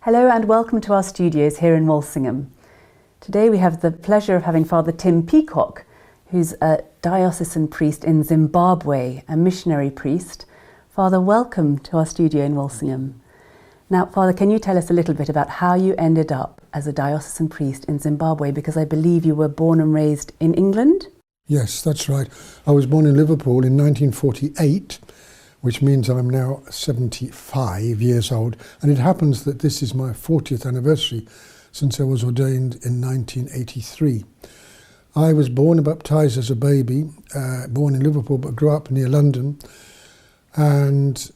Hello and welcome to our studios here in Walsingham. Today we have the pleasure of having Father Tim Peacock, who's a diocesan priest in Zimbabwe, a missionary priest. Father, welcome to our studio in Walsingham. Now, Father, can you tell us a little bit about how you ended up as a diocesan priest in Zimbabwe? Because I believe you were born and raised in England? Yes, that's right. I was born in Liverpool in 1948, which means I'm now 75 years old. And it happens that this is my 40th anniversary since I was ordained in 1983. I was born and baptised as a baby, born in Liverpool, but grew up near London. And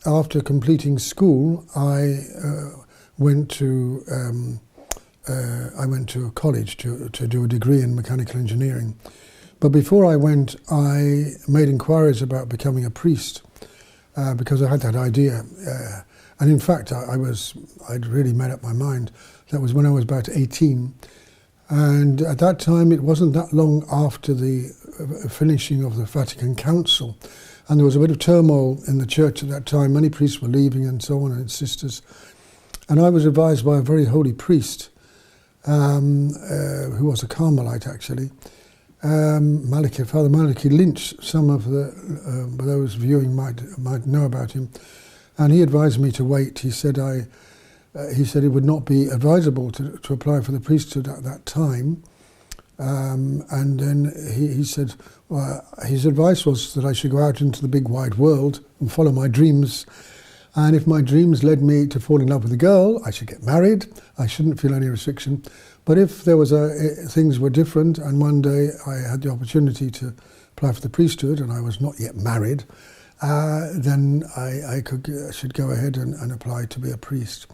after completing school, I went to a college to do a degree in mechanical engineering. But before I went, I made inquiries about becoming a priest because I had that idea. And in fact, I'd really made up my mind. That was when I was about 18. And at that time, it wasn't that long after the finishing of the Vatican Council. And there was a bit of turmoil in the church at that time. Many priests were leaving and so on, and sisters. And I was advised by a very holy priest, who was a Carmelite actually, Father Malachi Lynch. Some of those viewing might know about him, and he advised me to wait. He said it would not be advisable to apply for the priesthood at that time, and then he said his advice was that I should go out into the big wide world and follow my dreams. And if my dreams led me to fall in love with a girl, I should get married. I shouldn't feel any restriction. But if there was things were different, and one day I had the opportunity to apply for the priesthood, and I was not yet married, then I should go ahead and apply to be a priest.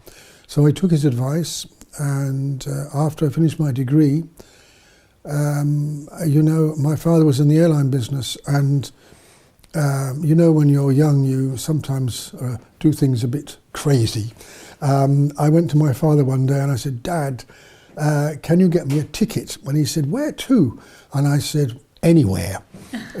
So I took his advice, and after I finished my degree, my father was in the airline business, and when you're young, you sometimes do things a bit crazy. I went to my father one day and I said, "Dad, can you get me a ticket?" And he said, "Where to?" And I said, "Anywhere."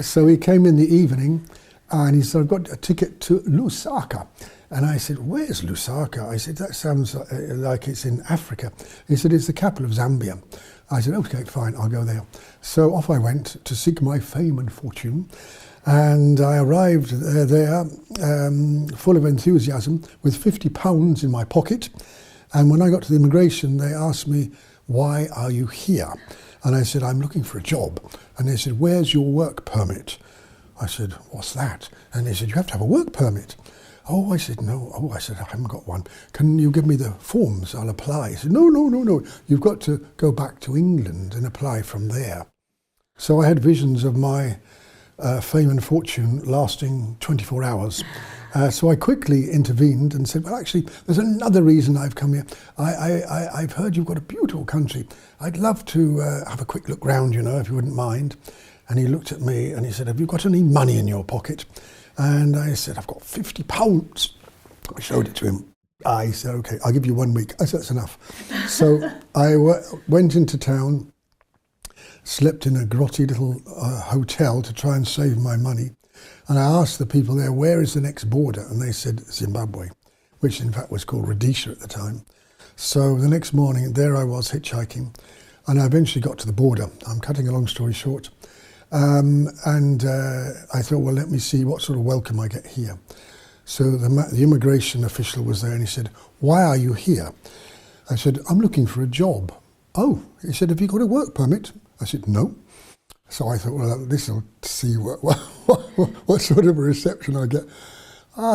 So he came in the evening and he said, "I've got a ticket to Lusaka." And I said, "Where's Lusaka?" I said, "That sounds like it's in Africa." He said, "It's the capital of Zambia." I said, "Okay, fine, I'll go there." So off I went to seek my fame and fortune. And I arrived there full of enthusiasm with £50 in my pocket. And when I got to the immigration, they asked me, "Why are you here?" And I said, "I'm looking for a job." And they said, "Where's your work permit?" I said, "What's that?" And they said, "You have to have a work permit." Oh, I said, "No." Oh, I said, "I haven't got one. Can you give me the forms? I'll apply." He said, No. You've got to go back to England and apply from there." So I had visions of my fame and fortune lasting 24 hours. So I quickly intervened and said, "Well, actually, there's another reason I've come here. I've heard you've got a beautiful country. I'd love to have a quick look round, if you wouldn't mind." And he looked at me and he said, "Have you got any money in your pocket?" And I said, "I've got £50. I showed it to him. He said, "Okay, I'll give you 1 week." I said, "That's enough." So I went into town, slept in a grotty little hotel to try and save my money. And I asked the people there, "Where is the next border?" And they said Zimbabwe, which in fact was called Rhodesia at the time. So the next morning, there I was hitchhiking, and I eventually got to the border. I'm cutting a long story short. I thought, well, let me see what sort of welcome I get here. So the immigration official was there, and he said, "Why are you here?" I said, "I'm looking for a job." "Oh," he said, "have you got a work permit?" I said, "No." So I thought, well, this will see what sort of a reception I get.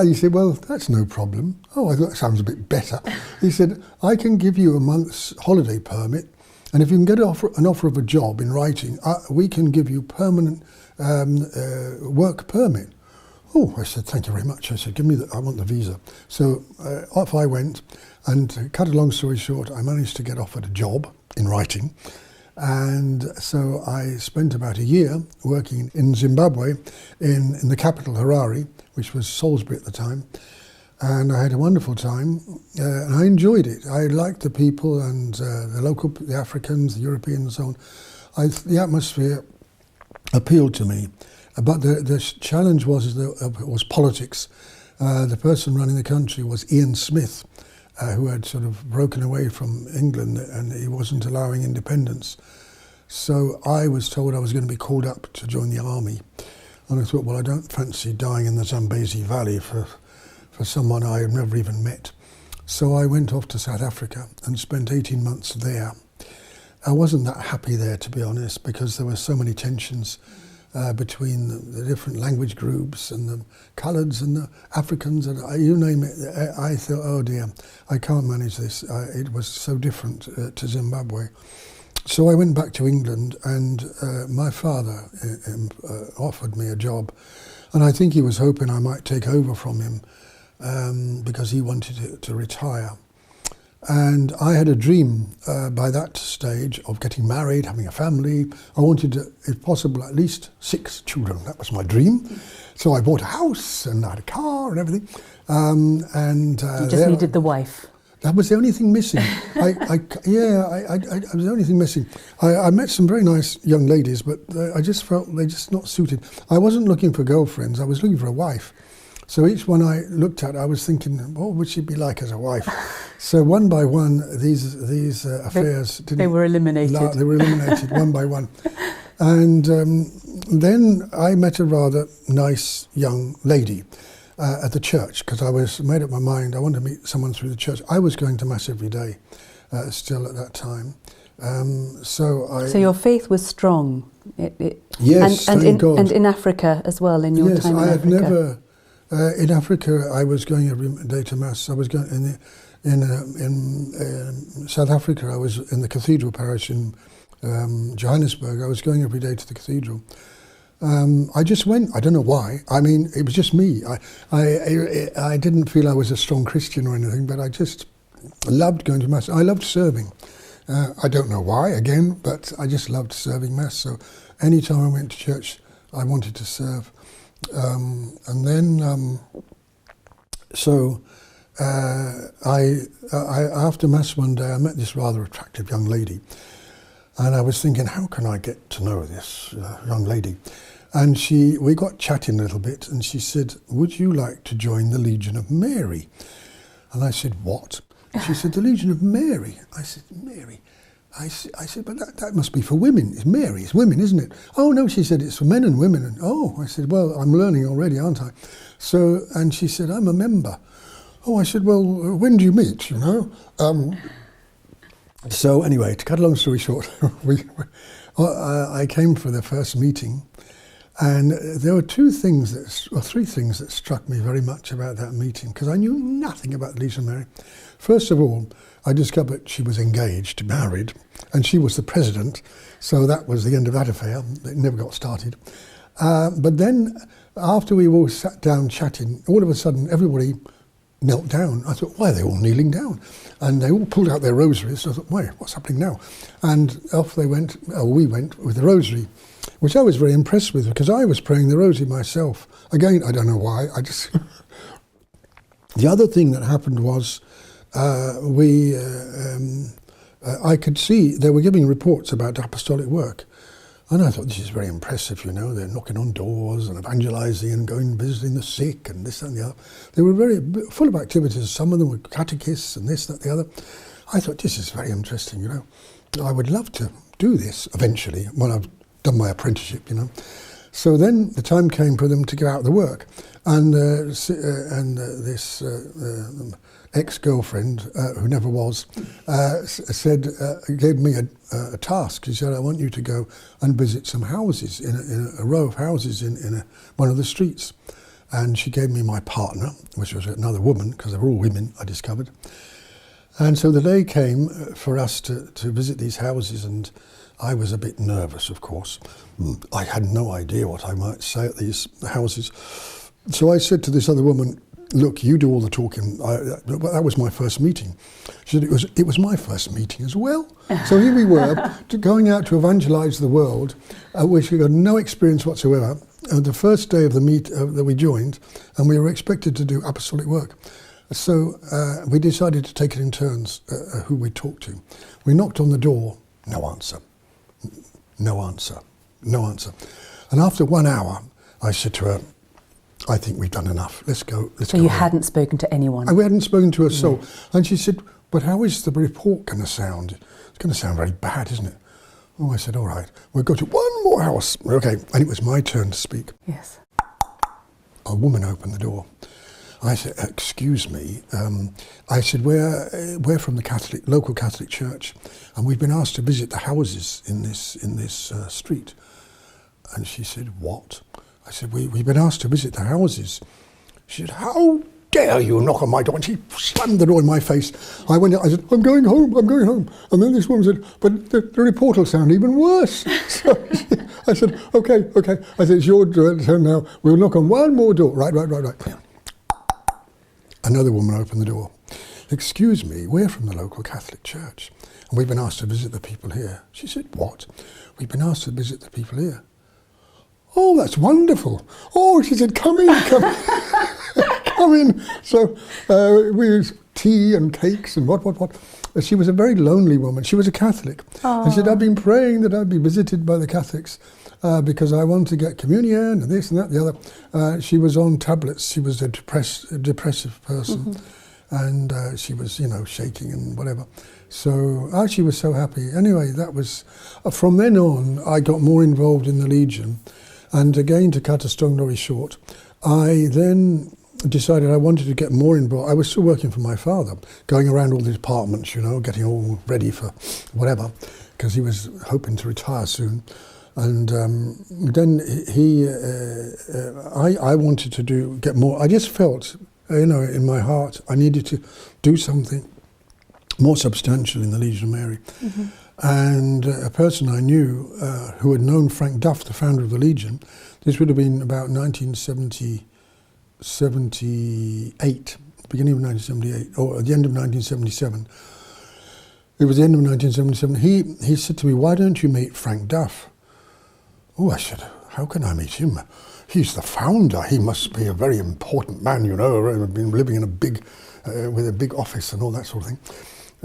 He said, "Well, that's no problem." Oh, I thought that sounds a bit better. He said, "I can give you a month's holiday permit, and if you can get an offer of a job in writing, we can give you permanent work permit." Oh, I said, "Thank you very much." I said, I want the visa." So off I went, and to cut a long story short, I managed to get offered a job in writing. And so I spent about a year working in Zimbabwe, in the capital, Harare, which was Salisbury at the time. And I had a wonderful time, and I enjoyed it. I liked the people and the Africans, the Europeans and so on. The atmosphere appealed to me. But the challenge was politics. The person running the country was Ian Smith, who had sort of broken away from England, and he wasn't allowing independence. So I was told I was going to be called up to join the army. And I thought, well, I don't fancy dying in the Zambezi Valley for someone I had never even met. So I went off to South Africa and spent 18 months there. I wasn't that happy there, to be honest, because there were so many tensions between the different language groups and the coloureds and the Africans, and you name it. I thought, oh dear, I can't manage this. It was so different to Zimbabwe. So I went back to England, and my father offered me a job, and I think he was hoping I might take over from him because he wanted to retire. And I had a dream by that stage of getting married, having a family. I wanted, if possible, at least 6 children. That was my dream. So I bought a house and I had a car and everything. You just needed the wife. That was the only thing missing. I was the only thing missing. I met some very nice young ladies, but I just felt they just not suited. I wasn't looking for girlfriends. I was looking for a wife. So each one I looked at, I was thinking, what would she be like as a wife? So one by one, these affairs they were eliminated. They were eliminated one by one. And then I met a rather nice young lady at the church, because I was made up my mind I wanted to meet someone through the church. I was going to mass every day, still at that time. So your faith was strong. Yes, thank God. And in Africa as well, in your time in Africa. Yes, I had never. In Africa, I was going every day to mass. I was going in South Africa. I was in the cathedral parish in Johannesburg. I was going every day to the cathedral. I just went. I don't know why. I mean, it was just me. I didn't feel I was a strong Christian or anything, but I just loved going to mass. I loved serving. I don't know why, again, but I just loved serving mass. So any time I went to church, I wanted to serve. And then, I after mass one day, I met this rather attractive young lady, and I was thinking, how can I get to know this young lady? And we got chatting a little bit, and she said, would you like to join the Legion of Mary? And I said, what? She said, the Legion of Mary. I said, Mary? I said, but that must be for women. It's Mary, it's women, isn't it? Oh, no, she said, it's for men and women. And I said, well, I'm learning already, aren't I? So, and she said, I'm a member. Oh, I said, well, when do you meet, you know? So anyway, to cut a long story short, I came for the first meeting, and there were 3 things that struck me very much about that meeting, because I knew nothing about the Legion of Mary. First of all, I discovered she was engaged, married, and she was the president, so that was the end of that affair. It never got started. But then, after we all sat down chatting, all of a sudden everybody knelt down. I thought, why are they all kneeling down? And they all pulled out their rosaries. So I thought, why, what's happening now? And off we went with the rosary, which I was very impressed with, because I was praying the rosary myself. Again, I don't know why, The other thing that happened was, I could see they were giving reports about apostolic work, and I thought, this is very impressive, you know. They're knocking on doors and evangelizing and going visiting the sick and this, that and the other. They were very full of activities. Some of them were catechists and this, that, the other. I thought, this is very interesting, you know. I would love to do this eventually when I've done my apprenticeship, you know. So then the time came for them to go out the work, and this ex-girlfriend, who never was, gave me a task. She said, I want you to go and visit some houses, in a row of houses in one of the streets. And she gave me my partner, which was another woman, because they were all women, I discovered. And so the day came for us to visit these houses, and I was a bit nervous, of course. I had no idea what I might say at these houses. So I said to this other woman, look, you do all the talking. That was my first meeting. She said, it was my first meeting as well. So here we were, going out to evangelize the world, which we got no experience whatsoever. The first day of the that we joined, and we were expected to do apostolic work. So we decided to take it in turns, who we talked to. We knocked on the door, no answer. No answer. No answer. And after 1 hour, I said to her, I think we've done enough. Let's go. So you hadn't spoken to anyone? We hadn't spoken to a soul. And she said, but how is the report going to sound? It's going to sound very bad, isn't it? Oh, I said, all right, we'll go to one more house. Okay, and it was my turn to speak. Yes. A woman opened the door. I said, excuse me. I said, we're from the local Catholic church, and we've been asked to visit the houses in this street. And she said, what? I said, we've been asked to visit the houses. She said, how dare you knock on my door? And she slammed the door in my face. I went out, I said, I'm going home. And then this woman said, but the report will sound even worse. So I said, okay. I said, it's your turn now. We'll knock on one more door. Right. Another woman opened the door. Excuse me, we're from the local Catholic church, and we've been asked to visit the people here. She said, what? We've been asked to visit the people here. Oh, that's wonderful. Oh, she said, come in. Come in. So we used tea and cakes and what. She was a very lonely woman. She was a Catholic. Aww. And she said, I've been praying that I'd be visited by the Catholics because I want to get communion and this and that, the other. She was on tablets. She was a depressive person. And she was, shaking and whatever. So she was so happy. Anyway, that was, from then on, I got more involved in the Legion. And again, to cut a strong story short, I then decided I wanted to get more involved. I was still working for my father, going around all the apartments, getting all ready for whatever, because he was hoping to retire soon. And then I wanted to get more. I just felt, in my heart, I needed to do something more substantial in the Legion of Mary. And a person I knew who had known Frank Duff, the founder of the Legion, this would have been about 1978, beginning of 1978, or at the end of 1977. It was the end of 1977. He said to me, why don't you meet Frank Duff? Oh, I said, how can I meet him? He's the founder. He must be a very important man, been living in with a big office and all that sort of thing.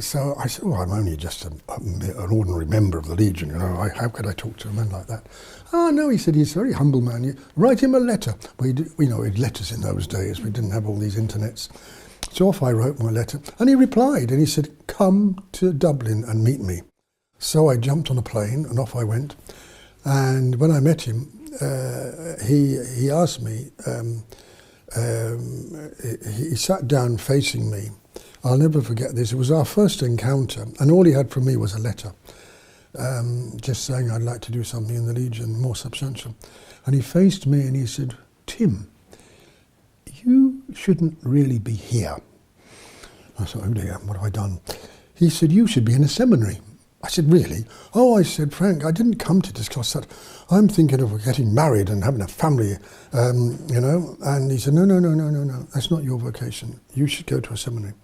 So I said, I'm only just an ordinary member of the Legion, how could I talk to a man like that? Oh, no, he said, he's a very humble man. You write him a letter. We had letters in those days. We didn't have all these internets. So off I wrote my letter. And he replied, and he said, come to Dublin and meet me. So I jumped on a plane, and off I went. And when I met him, he asked me, he sat down facing me. I'll never forget this. It was our first encounter, and all he had from me was a letter, just saying I'd like to do something in the Legion, more substantial. And he faced me and he said, Tim, you shouldn't really be here. I thought, oh dear, what have I done? He said, you should be in a seminary. I said, really? Oh, I said, Frank, I didn't come to discuss that. I'm thinking of getting married and having a family, And he said, no, that's not your vocation. You should go to a seminary.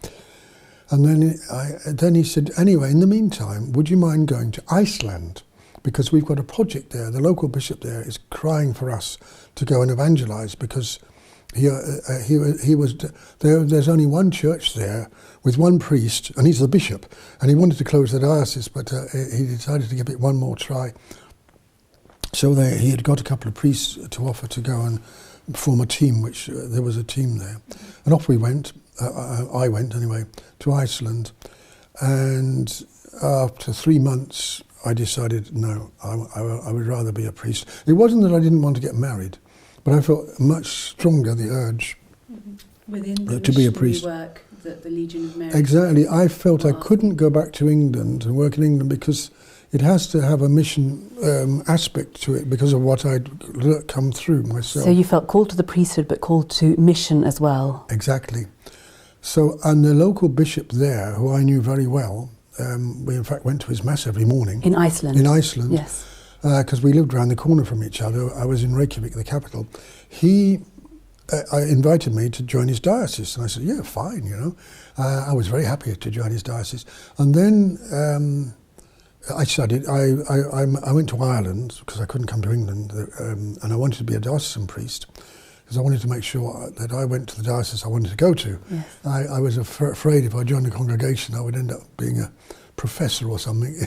And then he said, anyway, in the meantime, would you mind going to Iceland? Because we've got a project there. The local bishop there is crying for us to go and evangelize because there's only one church there with one priest, and he's the bishop, and he wanted to close the diocese, but he decided to give it one more try. So he had got a couple of priests to offer to go and form a team, which there was a team there. And off we went, I went anyway, to Iceland. And after 3 months, I decided, no, I would rather be a priest. It wasn't that I didn't want to get married, but I felt much stronger the urge to be a priest. Work that the Legion of Mary. Exactly. I felt I couldn't go back to England and work in England because it has to have a mission aspect to it because of what I'd come through myself. So you felt called to the priesthood but called to mission as well. Exactly. So, and the local bishop there, who I knew very well, we in fact went to his mass every morning. In Iceland? In Iceland. Yes. Because we lived around the corner from each other. I was in Reykjavik, the capital. He invited me to join his diocese, and I said, yeah, fine, I was very happy to join his diocese. And then I studied. I went to Ireland because I couldn't come to England, and I wanted to be a diocesan priest because I wanted to make sure that I went to the diocese I wanted to go to. Yes. I was afraid if I joined a congregation I would end up being a professor or something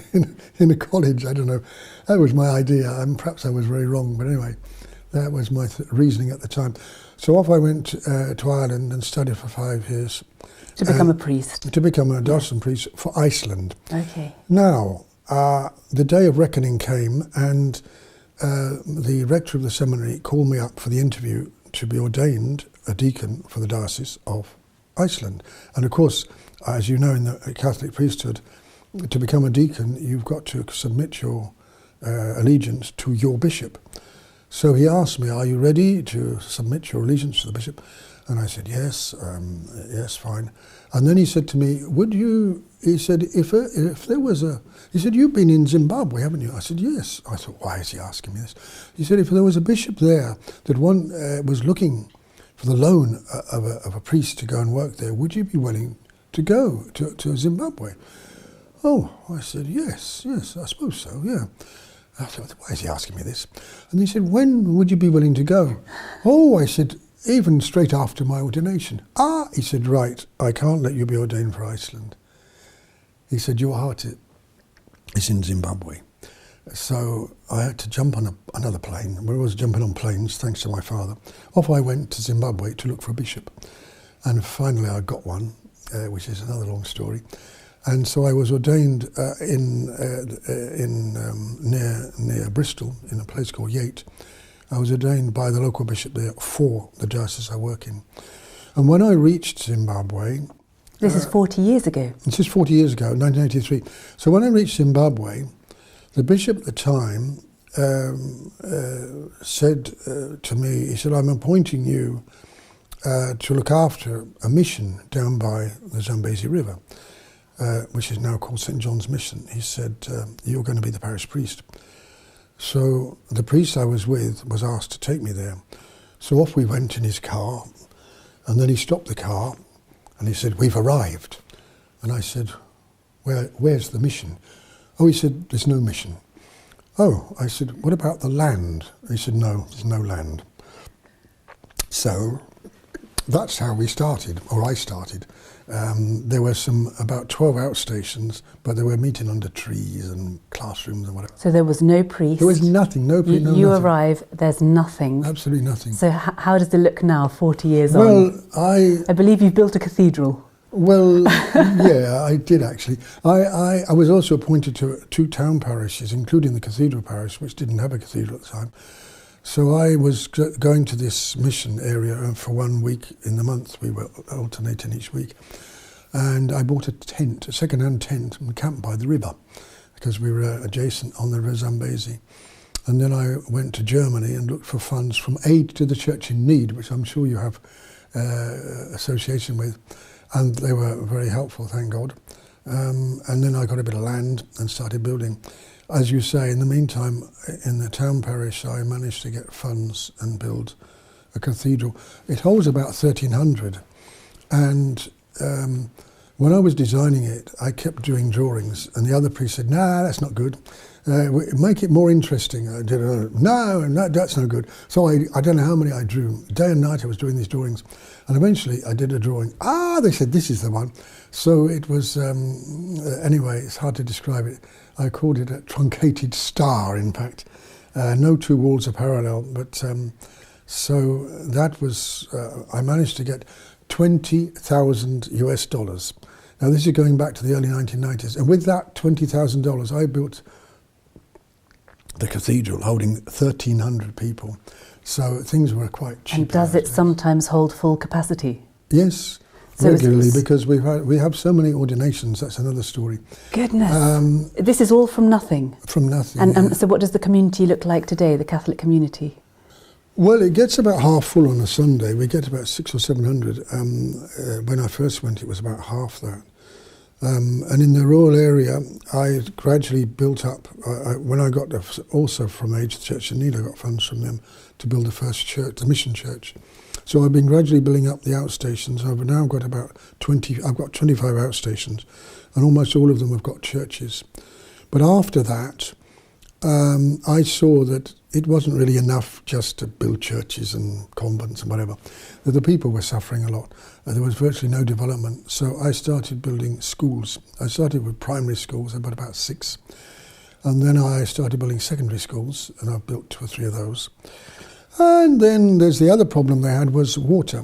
in a college. I don't know. That was my idea, and perhaps I was very wrong, but anyway, that was my reasoning at the time. So off I went to Ireland and studied for 5 years. To become a priest? To become a diocesan priest for Iceland. Okay. Now, the day of reckoning came, and the rector of the seminary called me up for the interview to be ordained a deacon for the Diocese of Iceland. And of course, as you know, in the Catholic priesthood, to become a deacon, you've got to submit your allegiance to your bishop. So he asked me, are you ready to submit your allegiance to the bishop? And I said, yes, yes, fine. And then he said to me, he said, if there was he said, you've been in Zimbabwe, haven't you? I said, yes. I thought, why is he asking me this? He said, if there was a bishop there that was looking for the loan of a priest to go and work there, would you be willing to go to Zimbabwe? Oh, I said, yes, I suppose so, yeah. I thought, why is he asking me this? And he said, when would you be willing to go? Oh, I said, even straight after my ordination. Ah, he said, right, I can't let you be ordained for Iceland. He said, your heart is in Zimbabwe. So I had to jump on another plane. We was jumping on planes, thanks to my father. Off I went to Zimbabwe to look for a bishop. And finally I got one, which is another long story. And so I was ordained near Bristol, in a place called Yate. I was ordained by the local bishop there for the diocese I work in. And when I reached Zimbabwe... This is 40 years ago. This is 40 years ago, 1983. So when I reached Zimbabwe, the bishop at the time said to me, he said, I'm appointing you to look after a mission down by the Zambezi River, which is now called St. John's Mission. He said, you're going to be the parish priest. So the priest I was with was asked to take me there. So off we went in his car, and then he stopped the car, and he said, we've arrived. And I said, where's the mission? Oh, he said, there's no mission. Oh, I said, what about the land? He said, no, there's no land. So that's how we started, or I started. There were about 12 outstations, but they were meeting under trees and classrooms and whatever. So there was no priest? There was nothing, no priest, You nothing. Arrive, there's nothing? Absolutely nothing. So how does it look now, 40 years on? Well, I believe you've built a cathedral. Well, yeah, I did actually. I was also appointed to 2 town parishes, including the cathedral parish, which didn't have a cathedral at the time. So I was going to this mission area, and for 1 week in the month, we were alternating each week. And I bought a second-hand tent, and camped by the river, because we were adjacent on the River Zambezi. And then I went to Germany and looked for funds from Aid to the Church in Need, which I'm sure you have association with. And they were very helpful, thank God. And then I got a bit of land and started building. As you say, in the meantime, in the town parish, I managed to get funds and build a cathedral. It holds about 1,300. And when I was designing it, I kept doing drawings, and the other priest said, nah, that's not good. Make it more interesting. I did, no, that's no good. So I don't know how many I drew. Day and night I was doing these drawings. And eventually I did a drawing. They said, this is the one. So it was, anyway, it's hard to describe it. I called it a truncated star, in fact. No 2 walls are parallel, but so that was, I managed to get $20,000 US. Now this is going back to the early 1990s. And with that $20,000, I built the cathedral holding 1,300 people. So things were quite cheap. And does it sometimes hold full capacity? Yes, so regularly, because we have so many ordinations. That's another story. Goodness. This is all from nothing? From nothing. And so what does the community look like today, the Catholic community? Well, it gets about half full on a Sunday. We get about 600 or 700. When I first went, it was about half that. And in the rural area, I gradually built up. When I got also from Age the Church in Need, I got funds from them to build the first church, the mission church. So I've been gradually building up the outstations. I've now got about 20. I've got 25 outstations, and almost all of them have got churches. But after that, I saw that it wasn't really enough just to build churches and convents and whatever, that the people were suffering a lot. There was virtually no development. So I started building schools. I started with primary schools, I've got about 6. And then I started building secondary schools, and I've built 2 or 3 of those. And then there's the other problem they had was water.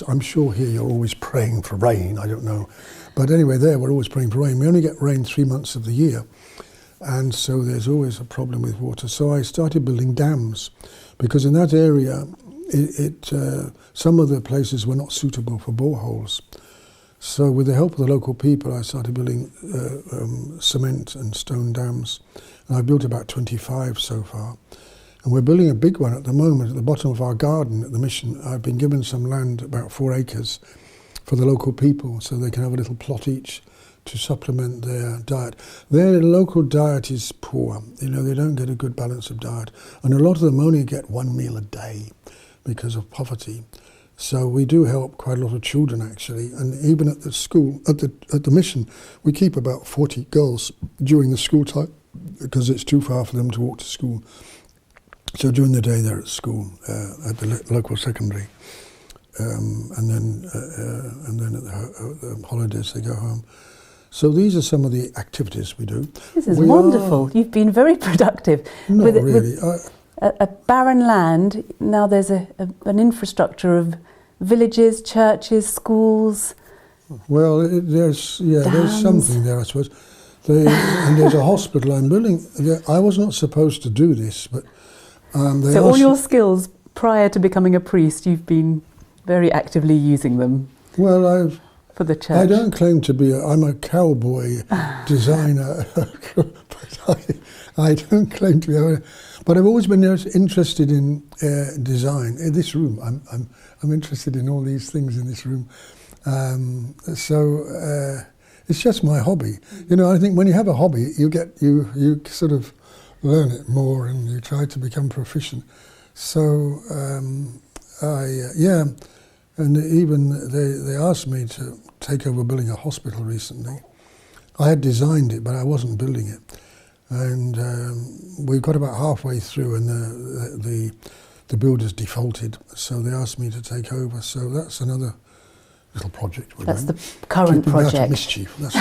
I'm sure here you're always praying for rain, I don't know. But anyway, there we're always praying for rain. We only get rain 3 months of the year. And so there's always a problem with water. So I started building dams, because in that area, some of the places were not suitable for boreholes. So with the help of the local people, I started building cement and stone dams. And I've built about 25 so far. And we're building a big one at the moment at the bottom of our garden at the mission. I've been given some land, about 4 acres, for the local people, so they can have a little plot each to supplement their diet. Their local diet is poor. They don't get a good balance of diet. And a lot of them only get 1 meal a day because of poverty. So we do help quite a lot of children, actually. And even at the school, at the mission, we keep about 40 girls during the school time, because it's too far for them to walk to school. So during the day they're at school, at the local secondary. And then at the holidays they go home. So these are some of the activities we do. This is wonderful. You've been very productive. Not really. With a barren land, now there's an infrastructure of villages, churches, schools. Well, there's something there, I suppose. And there's a hospital I'm building. I was not supposed to do this, but so all your skills prior to becoming a priest, you've been very actively using them. Well, for the church. I don't claim to be. I'm a cowboy designer, but I don't claim to be. But I've always been interested in design. In this room, I'm interested in all these things in this room. So it's just my hobby. I think when you have a hobby, you sort of learn it more, and you try to become proficient. So and even they asked me to take over building a hospital recently. I had designed it, but I wasn't building it. And we got about halfway through, and the builders defaulted, so they asked me to take over. So that's another little project. That's the current project. Out of mischief. That's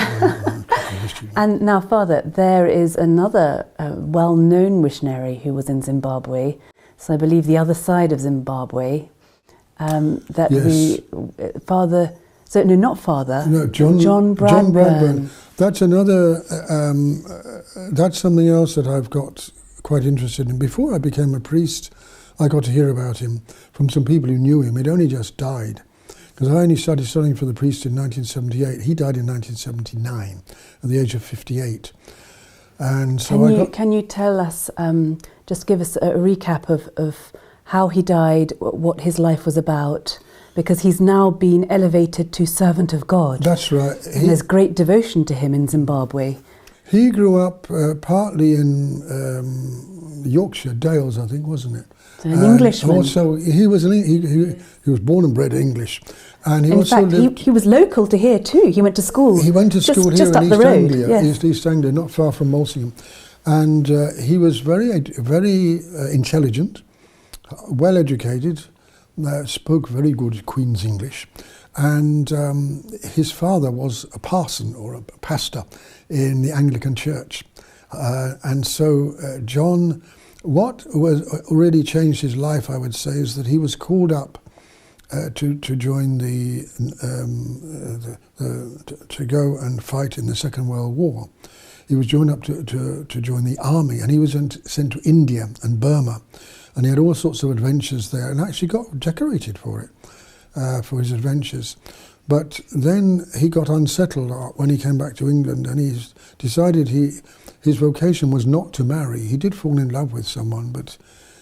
mischief. And now, Father, there is another well-known missionary who was in Zimbabwe. So I believe the other side of Zimbabwe. Yes. John Bradburn. That's another. That's something else that I've got quite interested in. Before I became a priest, I got to hear about him from some people who knew him. He'd only just died, because I only started studying for the priest in 1978. He died in 1979 at the age of 58. And so can you tell us, just give us a recap of how he died, what his life was about, because he's now been elevated to servant of God. That's right. And there's great devotion to him in Zimbabwe. He grew up partly in Yorkshire Dales, I think, wasn't it? So an Englishman. Also, he was born and bred English, and he he was local to here too. He went to school. He went to school just here in up East the road. Anglia, Yes. East Anglia, not far from Walsingham, and he was very intelligent, well educated, spoke very good Queen's English, and his father was a parson or a pastor in the Anglican Church, and so John. What really changed his life, I would say, is that he was called up to join to go and fight in the Second World War. He was joined up to join the army, and he was sent to India and Burma, and he had all sorts of adventures there, and actually got decorated for it, for his adventures. But then he got unsettled when he came back to England, and he decided his vocation was not to marry. He did fall in love with someone, but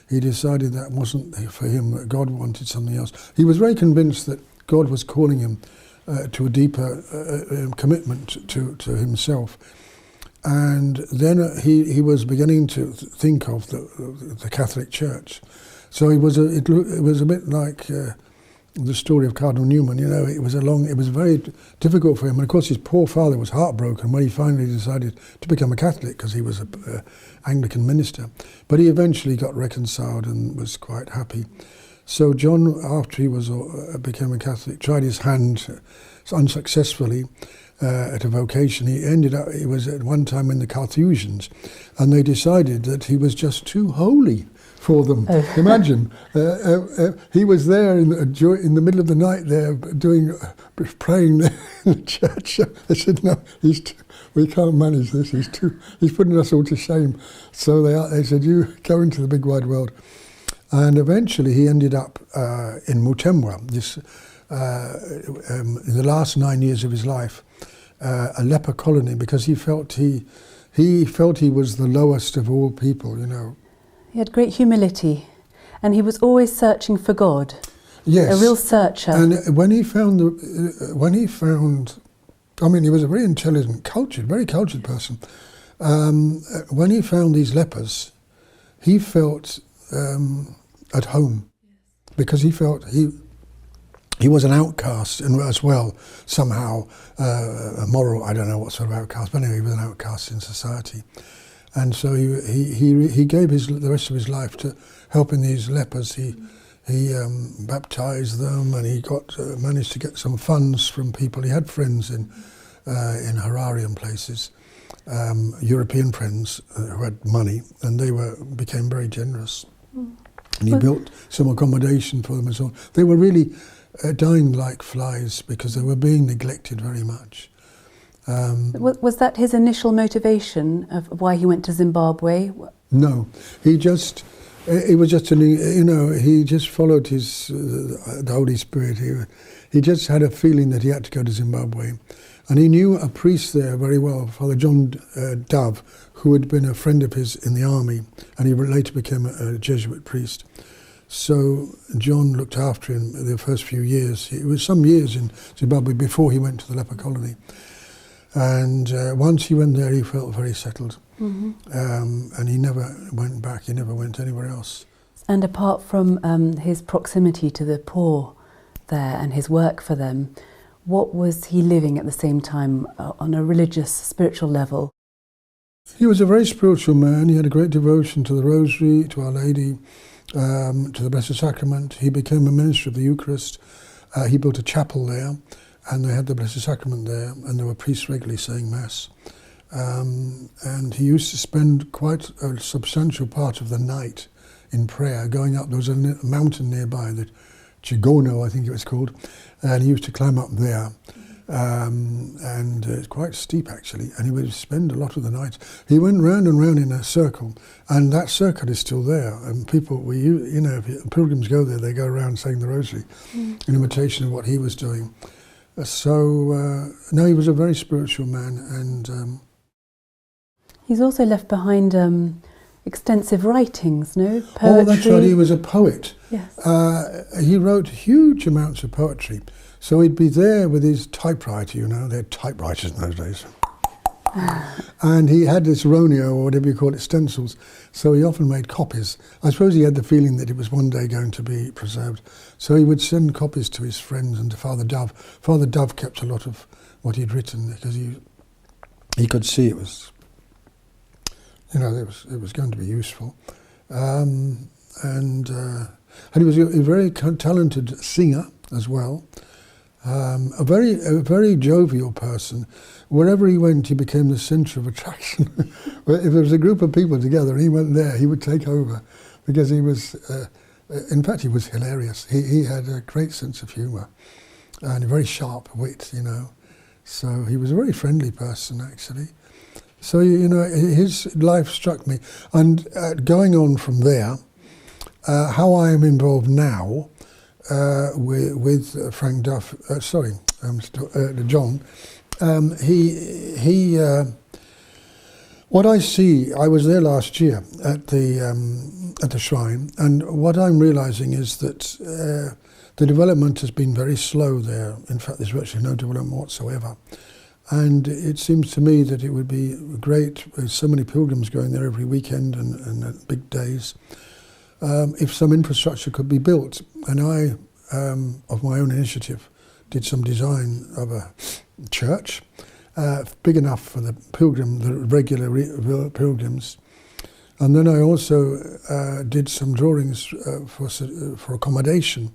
he decided that wasn't for him, that God wanted something else. He was very convinced that God was calling him to a deeper commitment to himself. And then he was beginning to think of the Catholic Church. So it was a bit like the story of Cardinal Newman. It was very difficult for him. And of course, his poor father was heartbroken when he finally decided to become a Catholic, because he was an Anglican minister. But he eventually got reconciled and was quite happy. So John, after he became a Catholic, tried his hand unsuccessfully at a vocation. He was at one time in the Carthusians, and they decided that he was just too holy for them. Oh. Imagine, he was there in the middle of the night there praying there in the church. They said, no, we can't manage this, he's putting us all to shame. So they said, you go into the big wide world. And eventually he ended up in Mutemwa, in the last 9 years of his life, a leper colony, because he felt he was the lowest of all people, you know. He had great humility, and he was always searching for God. Yes, a real searcher. And when he found, I mean, he was a very intelligent, very cultured person. When he found these lepers, he felt at home, because he felt he was an outcast as well, somehow, a moral, I don't know what sort of outcast, but anyway, he was an outcast in society. And so he gave the rest of his life to helping these lepers. He baptized them, and he managed to get some funds from people. He had friends in Harare and places, European friends who had money, and they became very generous. And he built some accommodation for them and so on. They were really dying like flies because they were being neglected very much. Was that his initial motivation of why he went to Zimbabwe? No, he just followed the Holy Spirit. He just had a feeling that he had to go to Zimbabwe. And he knew a priest there very well, Father John Dove, who had been a friend of his in the army, and he later became a Jesuit priest. So John looked after him the first few years. It was some years in Zimbabwe before he went to the leper colony. And once he went there, he felt very settled. Mm-hmm. And he never went back, he never went anywhere else. And apart from his proximity to the poor there and his work for them, what was he living at the same time on a religious, spiritual level? He was a very spiritual man. He had a great devotion to the Rosary, to Our Lady, to the Blessed Sacrament. He became a minister of the Eucharist. He built a chapel there, and they had the Blessed Sacrament there, and there were priests regularly saying Mass. And he used to spend quite a substantial part of the night in prayer, going up. There was a mountain nearby, the Chigono, I think it was called, and he used to climb up there. And it's quite steep actually, and he would spend a lot of the night. He went round and round in a circle, and that circle is still there. And people, if pilgrims go there, they go around saying the Rosary in imitation of what he was doing. So, no, he was a very spiritual man, and he's also left behind extensive writings, no? Poetry. Oh, that's right, he was a poet. Yes. He wrote huge amounts of poetry. So he'd be there with his typewriter, they had typewriters in those days. And he had this Roneo, or whatever you call it, stencils, so he often made copies. I suppose he had the feeling that it was one day going to be preserved. So he would send copies to his friends and to Father Dove. Father Dove kept a lot of what he'd written, because he could see it was, it was going to be useful. And he was a very talented singer as well. A very jovial person. Wherever he went, he became the centre of attraction. If there was a group of people together and he went there, he would take over, because he was, in fact, he was hilarious. He had a great sense of humour and a very sharp wit, So he was a very friendly person, actually. So, his life struck me. And going on from there, how I am involved now, with Frank Duff, John, what I see, I was there last year at the shrine, and what I'm realising is that the development has been very slow there. In fact, there's virtually no development whatsoever. And it seems to me that it would be great, with so many pilgrims going there every weekend and big days, if some infrastructure could be built. And I, of my own initiative, did some design of a church, big enough for the regular pilgrims. And then I also did some drawings for accommodation,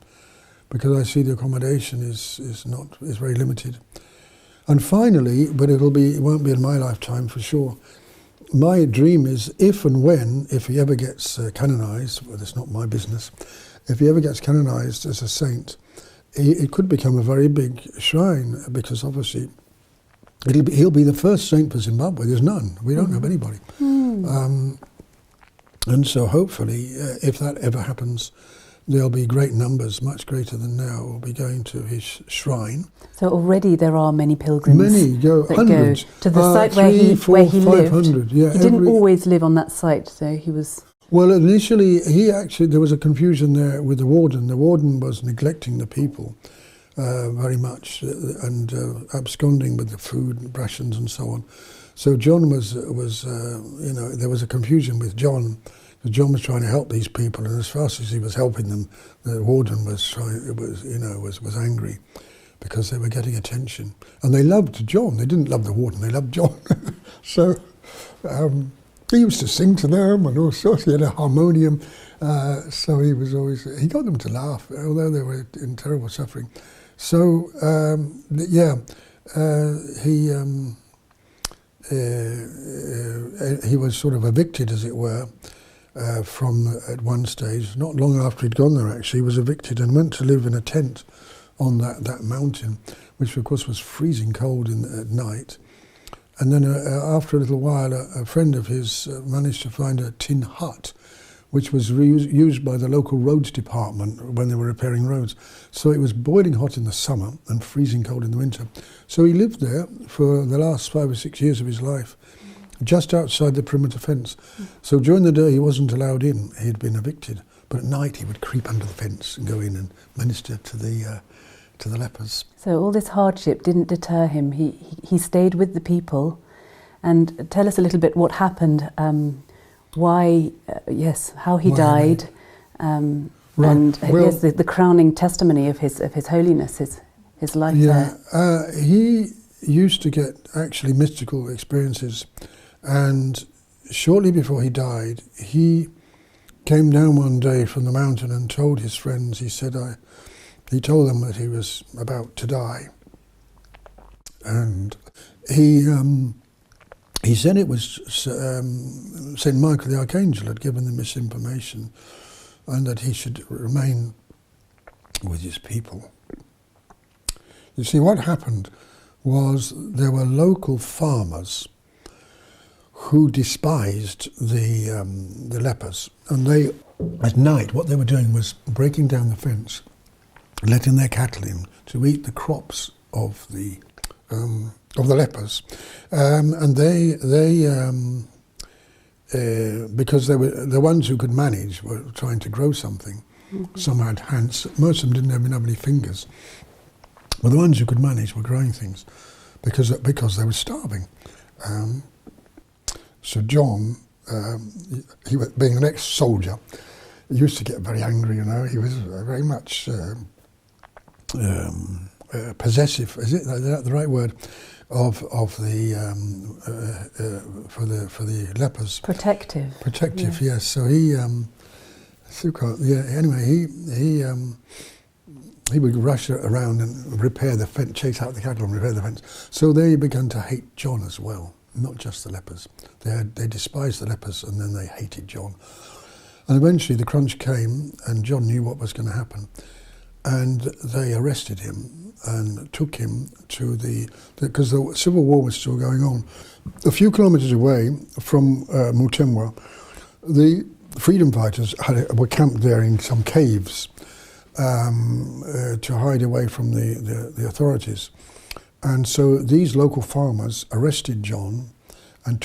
because I see the accommodation is very limited. And finally, but it won't be in my lifetime for sure, my dream is if and when, if he ever gets canonized, well, that's not my business, if he ever gets canonized as a saint, it could become a very big shrine, because obviously he'll be the first saint for Zimbabwe. There's none. We don't have anybody. And so hopefully, if that ever happens, there'll be great numbers, much greater than now, will be going to his shrine. So already there are many pilgrims. Many go, hundreds. Go to the site where he lived. Yeah, he didn't always live on that site, so he was... Well, initially, there was a confusion there with the warden. The warden was neglecting the people very much and absconding with the food, rations and so on. So John was there was a confusion with John. John was trying to help these people, and as fast as he was helping them, the warden was angry because they were getting attention. And they loved John. They didn't love the warden, they loved John. So he used to sing to them and all sorts. He had a harmonium. So he got them to laugh, although they were in terrible suffering. So, he was sort of evicted, as it were, at one stage. Not long after he'd gone there, actually, he was evicted and went to live in a tent on that mountain, which of course was freezing cold at night. And then after a little while, a friend of his managed to find a tin hut, which was used by the local roads department when they were repairing roads. So it was boiling hot in the summer and freezing cold in the winter. So he lived there for the last 5 or 6 years of his life, just outside the perimeter fence. So during the day he wasn't allowed in, he'd been evicted. But at night he would creep under the fence and go in and minister to the lepers. So all this hardship didn't deter him. He stayed with the people. And tell us a little bit what happened, how he died, and the crowning testimony of his holiness, his life there. He used to get actually mystical experiences, and shortly before he died, he came down one day from the mountain and told his friends. He told them that he was about to die, and he said it was St. Michael the Archangel had given them this information, and that he should remain with his people. You see, what happened was there were local farmers who despised the lepers, and they, at night, what they were doing was breaking down the fence, letting their cattle in to eat the crops of the lepers, and they because they were the ones who could manage were trying to grow something. Mm-hmm. Some had hands, most of them didn't even have any fingers, but the ones who could manage were growing things because they were starving. So John, he was, being an ex-soldier, he used to get very angry. He was very much possessive. Is that the right word? Of the for the lepers. Protective. Protective, yes. So he anyway, he would rush around and repair the fence, chase out the cattle and repair the fence. So they began to hate John as well, not just the lepers. They despised the lepers, and then they hated John. And eventually the crunch came, and John knew what was going to happen, and they arrested him and took him to because the civil war was still going on. A few kilometres away from Mutemwa, the freedom fighters were camped there in some caves to hide away from the authorities. And so these local farmers arrested John and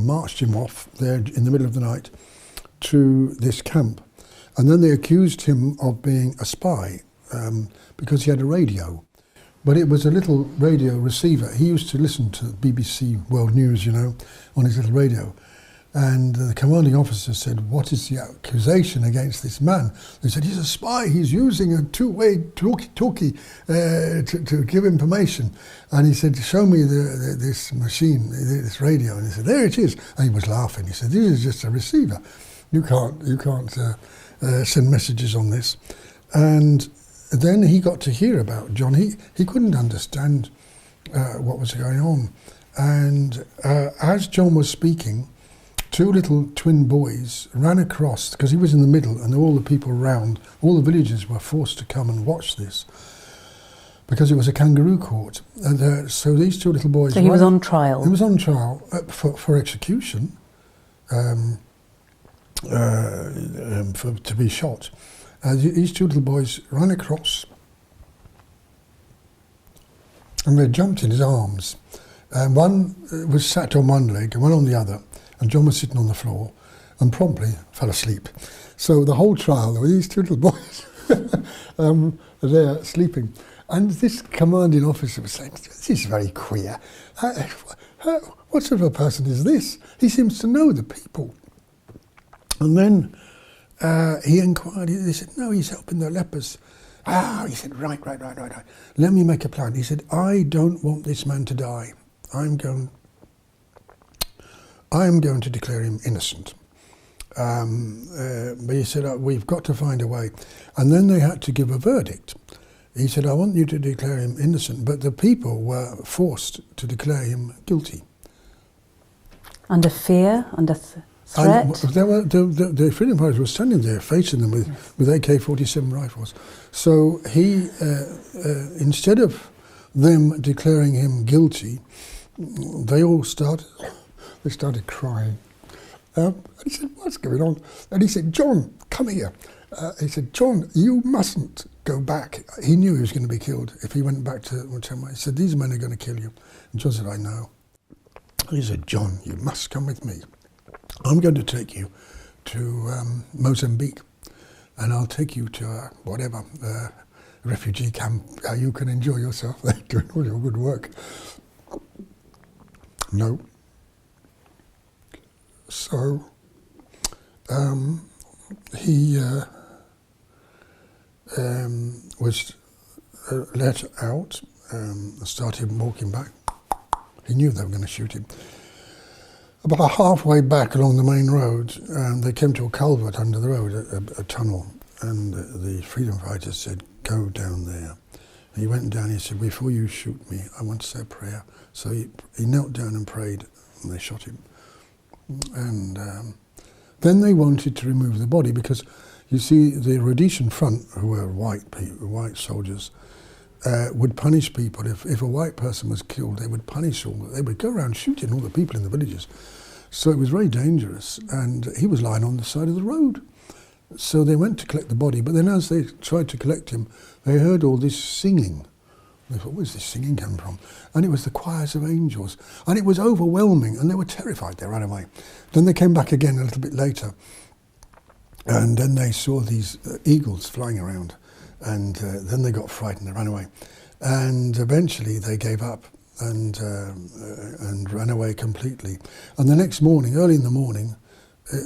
marched him off there in the middle of the night to this camp. And then they accused him of being a spy because he had a radio. But it was a little radio receiver. He used to listen to BBC World News, on his little radio. And the commanding officer said, "What is the accusation against this man?" They said, "He's a spy. He's using a two-way talkie to give information." And he said, "Show me this machine, this radio." And he said, "There it is." And he was laughing. He said, "This is just a receiver. You can't send messages on this." And then he got to hear about John. He couldn't understand what was going on. And as John was speaking, two little twin boys ran across, because he was in the middle, and all the people around, all the villagers were forced to come and watch this, because it was a kangaroo court. And so these two little boys... So he was on trial? He was on trial for execution, to be shot. These two little boys ran across, and they jumped in his arms. And one was sat on one leg and one on the other, and John was sitting on the floor and promptly fell asleep. So the whole trial, there were these two little boys there sleeping. And this commanding officer was saying, "This is very queer. What sort of a person is this? He seems to know the people." And then he inquired, he said, "No, he's helping the lepers." He said, right. Let me make a plan. He said, "I don't want this man to die. I am going to declare him innocent." But he said, "We've got to find a way." And then they had to give a verdict. He said, "I want you to declare him innocent," but the people were forced to declare him guilty. Under fear, under threat? The freedom fighters were standing there facing them with AK-47 rifles. So he, instead of them declaring him guilty, they started crying. And he said, "What's going on?" And he said, "John, come here." He said, "John, you mustn't go back." He knew he was going to be killed if he went back to Timor. He said, "These men are going to kill you." And John said, "I know." He said, "John, you must come with me. I'm going to take you to Mozambique, and I'll take you to refugee camp. You can enjoy yourself there, doing all your good work." No. So he was let out, started walking back. He knew they were going to shoot him. About halfway back along the main road, they came to a culvert under the road, a tunnel, and the freedom fighters said, "Go down there." And he went down. He said, "Before you shoot me, I want to say a prayer." So he knelt down and prayed, and they shot him. And then they wanted to remove the body, because you see the Rhodesian front, who were white soldiers, would punish people. If a white person was killed, they would they would go around shooting all the people in the villages. So it was very dangerous, and he was lying on the side of the road. So they went to collect the body, but then as they tried to collect him, they heard all this singing. They thought, "Where's this singing come from?" And it was the choirs of angels, and it was overwhelming, and they were terrified. They ran away. Then they came back again a little bit later, and then they saw these eagles flying around, and then they got frightened. They ran away, and eventually they gave up and ran away completely. And the next morning, early in the morning,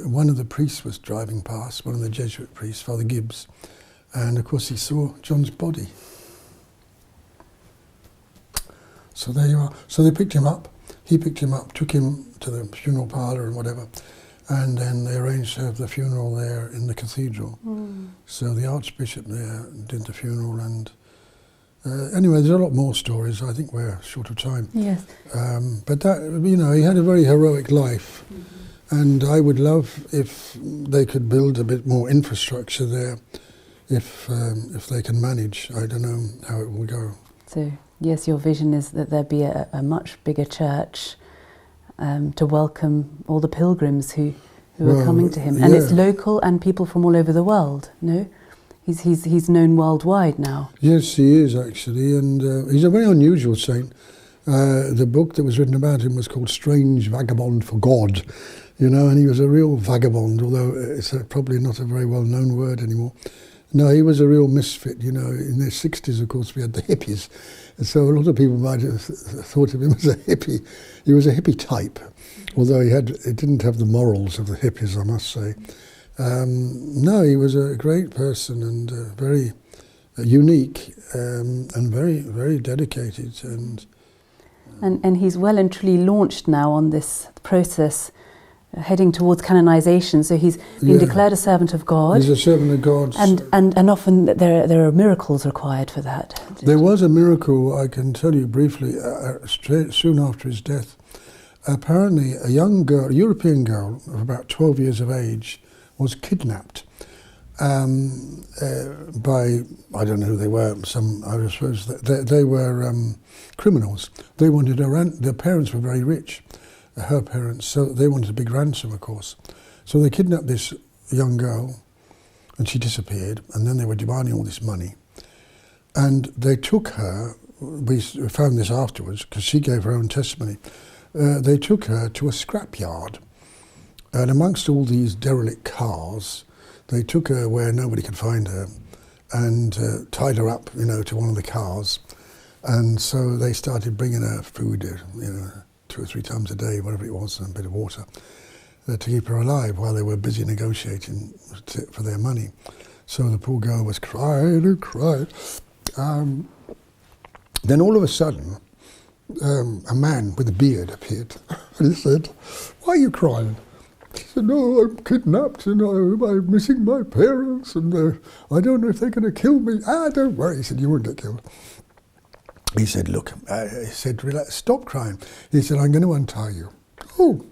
one of the priests was driving past, one of the Jesuit priests, Father Gibbs, and of course he saw John's body. So there you are. So they picked him up. He picked him up, took him to the funeral parlour and whatever, and then they arranged to have the funeral there in the cathedral. So the Archbishop there did the funeral, and anyway, there's a lot more stories. I think we're short of time. Yes. But that, he had a very heroic life, and I would love if they could build a bit more infrastructure there, if they can manage. I don't know how it will go. So, yes, your vision is that there be a much bigger church to welcome all the pilgrims who are coming to him. And it's local and people from all over the world, no? He's known worldwide now. Yes, he is actually, and he's a very unusual saint. The book that was written about him was called Strange Vagabond for God, and he was a real vagabond, although it's probably not a very well-known word anymore. No, he was a real misfit, in their 60s, of course, we had the hippies, and so a lot of people might have thought of him as a hippie. He was a hippie type, although he didn't have the morals of the hippies, I must say. No, he was a great person, and very unique, and very, very dedicated. And he's well and truly launched now on this process, heading towards canonization. So he's been declared a servant of God. He's a servant of God. And often there are miracles required for that. There was a miracle, I can tell you briefly, soon after his death. apparently a young girl, a European girl of about 12 years of age, was kidnapped by, I don't know who they were, I suppose they were criminals. They wanted their parents were very rich, her parents, so they wanted a big ransom, of course. So they kidnapped this young girl, and she disappeared, and then they were demanding all this money. And they took her, we found this afterwards, because she gave her own testimony, they took her to a scrapyard. And amongst all these derelict cars, they took her where nobody could find her and tied her up, to one of the cars. And so they started bringing her food, 2 or 3 times a day, whatever it was, and a bit of water, to keep her alive while they were busy negotiating for their money. So the poor girl was crying and crying. Then all of a sudden, a man with a beard appeared, and he said, "Why are you crying?" She said, "No, I'm kidnapped and I'm missing my parents and I don't know if they're going to kill me." "Don't worry," he said, "you won't get killed." He said, "Look," he said, "relax, stop crying." He said, "I'm going to untie you." "Oh."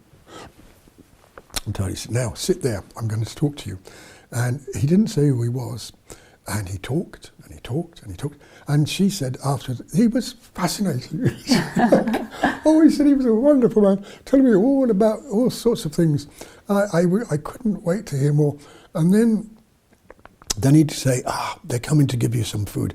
Untie. He said, "Now, sit there, I'm going to talk to you." And he didn't say who he was. And he talked, and he talked, and he talked. And she said afterwards, he was fascinating. Oh, he said he was a wonderful man, telling me all about all sorts of things. I couldn't wait to hear more. And then he'd say, "They're coming to give you some food.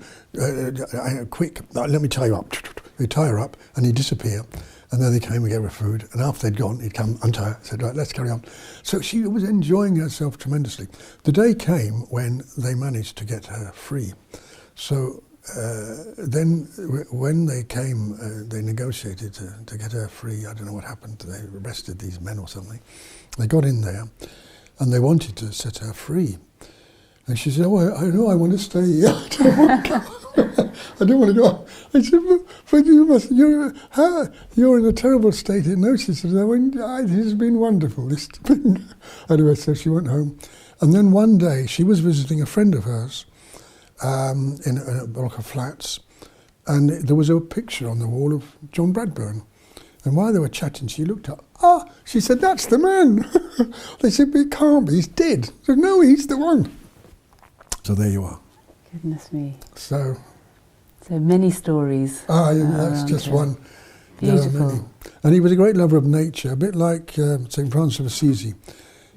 Quick, let me tie you up." They'd tie her up, and he'd disappear. And then they came and gave her food. And after they'd gone, he'd come, untie her, said, "Right, let's carry on." So she was enjoying herself tremendously. The day came when they managed to get her free. So then when they came, they negotiated to get her free. I don't know what happened. They arrested these men or something. They got in there, and they wanted to set her free. And she said, "Oh, I know, I want to stay here. I don't want to go. I don't want to go." I said, "But you're in a terrible state." No, she said, "It has been wonderful. Anyway, so she went home. And then one day, she was visiting a friend of hers in a block of flats, and there was a picture on the wall of John Bradburn. And while they were chatting, she looked up. She said, "That's the man." They said, "But he can't be, he's dead." She said, "No, he's the one." So there you are. Goodness me. So many stories. That's just one. Beautiful. And he was a great lover of nature, a bit like St. Francis of Assisi.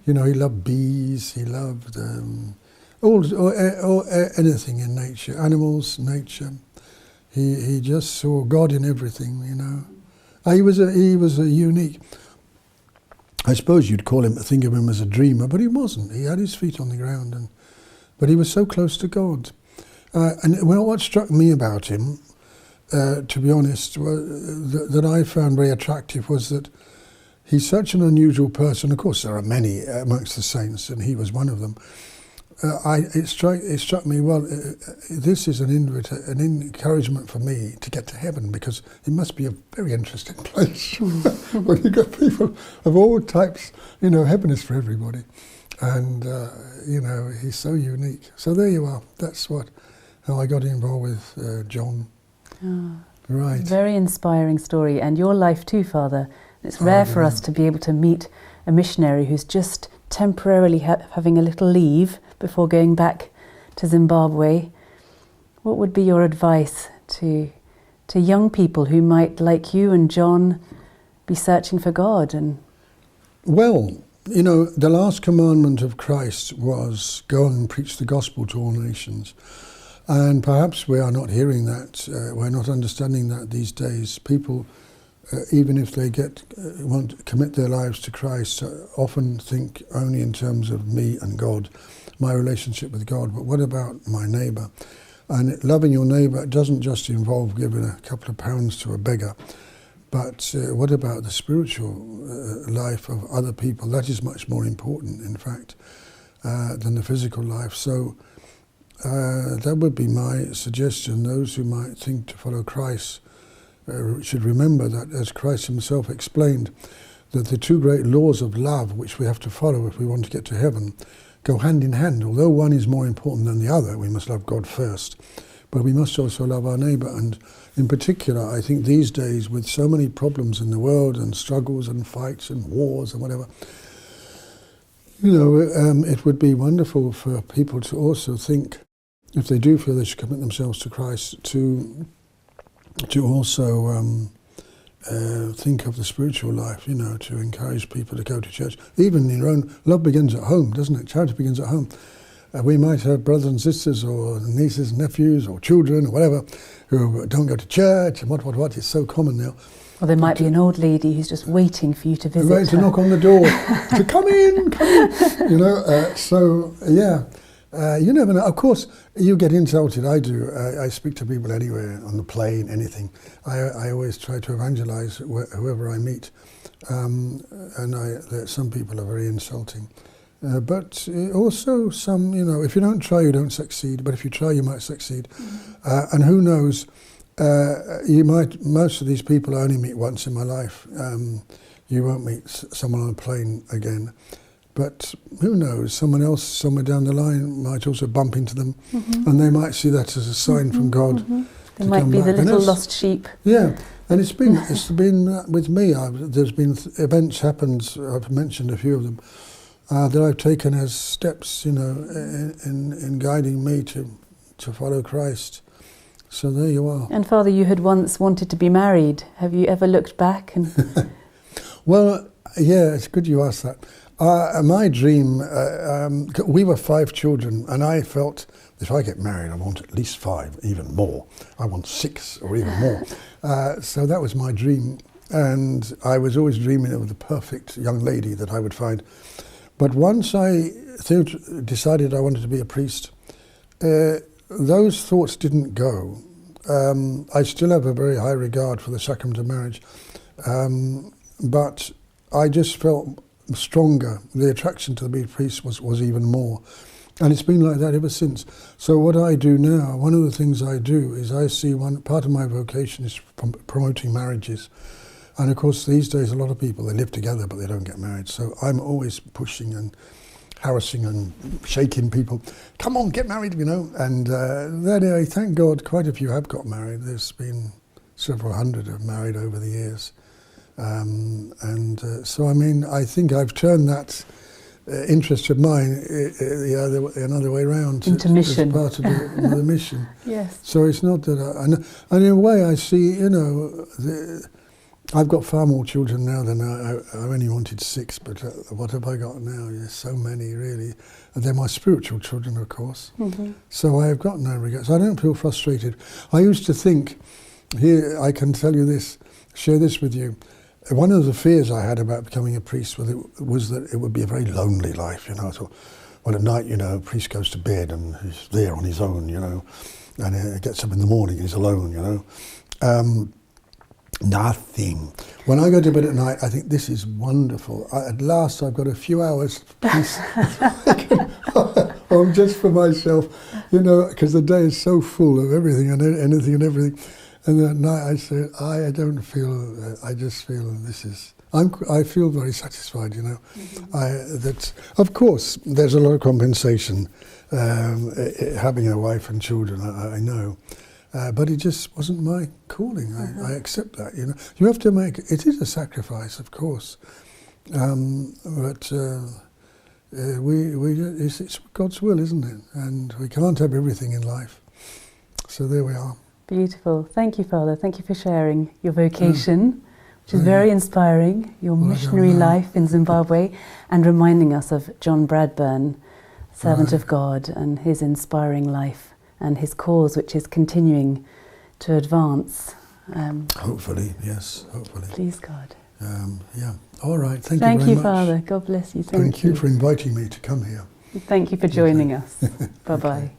He loved bees, he loved anything in nature, animals, nature. He just saw God in everything, He was a unique. I suppose you'd think of him as a dreamer, but he wasn't. He had his feet on the ground, but he was so close to God. And what struck me about him, to be honest, that I found very attractive was that he's such an unusual person. Of course, there are many amongst the saints, and he was one of them. It struck me, this is an encouragement for me to get to heaven, because it must be a very interesting place when you get people of all types. Heaven is for everybody. And, he's so unique. So there you are. That's how I got involved with John. Right. Very inspiring story. And your life too, Father. It's rare for us to be able to meet a missionary who's just temporarily having a little leave before going back to Zimbabwe. What would be your advice to young people who might, like you and John, be searching for God? Well, the last commandment of Christ was, "Go and preach the gospel to all nations." And perhaps we are not hearing that, we're not understanding that these days. People, even if they want to commit their lives to Christ, often think only in terms of me and God, my relationship with God. But what about my neighbour? And loving your neighbour doesn't just involve giving a couple of pounds to a beggar. But what about the spiritual life of other people? That is much more important, in fact, than the physical life. So that would be my suggestion. Those who might think to follow Christ should remember that, as Christ himself explained, that the two great laws of love which we have to follow if we want to get to heaven go hand in hand. Although one is more important than the other, we must love God first. but we must also love our neighbour. And in particular, I think these days, with so many problems in the world and struggles and fights and wars and whatever, it would be wonderful for people to also think, if they do feel they should commit themselves to Christ, to also think of the spiritual life, to encourage people to go to church. Even in your own, love begins at home, doesn't it? Charity begins at home. We might have brothers and sisters or nieces and nephews or children or whatever who don't go to church and what. It's so common now. Or there might be an old lady who's just waiting for you to visit her. Ready to knock on the door, to come in. You never know. Of course, you get insulted. I do. I speak to people anywhere, on the plane, anything. I always try to evangelize whoever I meet. Some people are very insulting. But also some, if you don't try, you don't succeed. But if you try, you might succeed. And who knows, most of these people I only meet once in my life. You won't meet someone on a plane again. But who knows, someone else somewhere down the line might also bump into them, and they might see that as a sign from God. They might be the little lost sheep. Yeah, and it's been with me. There's been events happened. I've mentioned a few of them that I've taken as steps, in guiding me to follow Christ. So there you are. And Father, you had once wanted to be married. Have you ever looked back? Well, yeah, it's good you asked that. My dream, we were 5 children, and I felt if I get married, I want at least 5, even more. I want 6 or even more. So that was my dream, and I was always dreaming of the perfect young lady that I would find. But once I decided I wanted to be a priest, those thoughts didn't go. I still have a very high regard for the sacrament of marriage, but I just felt stronger. The attraction to be a priest was even more. And it's been like that ever since. So what I do now, one of the things I do is I see part of my vocation is promoting marriages. And of course these days a lot of people, they live together but they don't get married. So I'm always pushing and harassing and shaking people. Come on, get married, And I thank God quite a few have got married. There's been several hundred have married over the years. So I think I've turned that interest of mine another way around into mission, as part of the mission. Yes. So it's not that and in a way I see, I've got far more children now than I only wanted 6, but what have I got now? There's so many, really. And they're my spiritual children, of course. So I have got no regrets. I don't feel frustrated. I used to think, here I can tell you this, share this with you. One of the fears I had about becoming a priest was that it would be a very lonely life, I thought, well, at night, a priest goes to bed and he's there on his own, and he gets up in the morning and he's alone, Nothing. When I go to bed at night, I think this is wonderful. At last, I've got a few hours of peace. I'm just for myself, because the day is so full of everything and anything and everything. And at night I say, I don't feel, I just feel I feel very satisfied, that, of course, there's a lot of compensation, having a wife and children, I know. But it just wasn't my calling. I accept that, You have to it is a sacrifice, of course. But it's God's will, isn't it? And we can't have everything in life. So there we are. Beautiful. Thank you, Father. Thank you for sharing your vocation, which is very inspiring, your missionary life in Zimbabwe, and reminding us of John Bradburn, servant of God, and his inspiring life and his cause, which is continuing to advance. Hopefully, yes, hopefully. Please God. All right, thank you very much. Thank you, Father. God bless you. Thank you for inviting me to come here. Thank you for joining us. Bye-bye. Okay.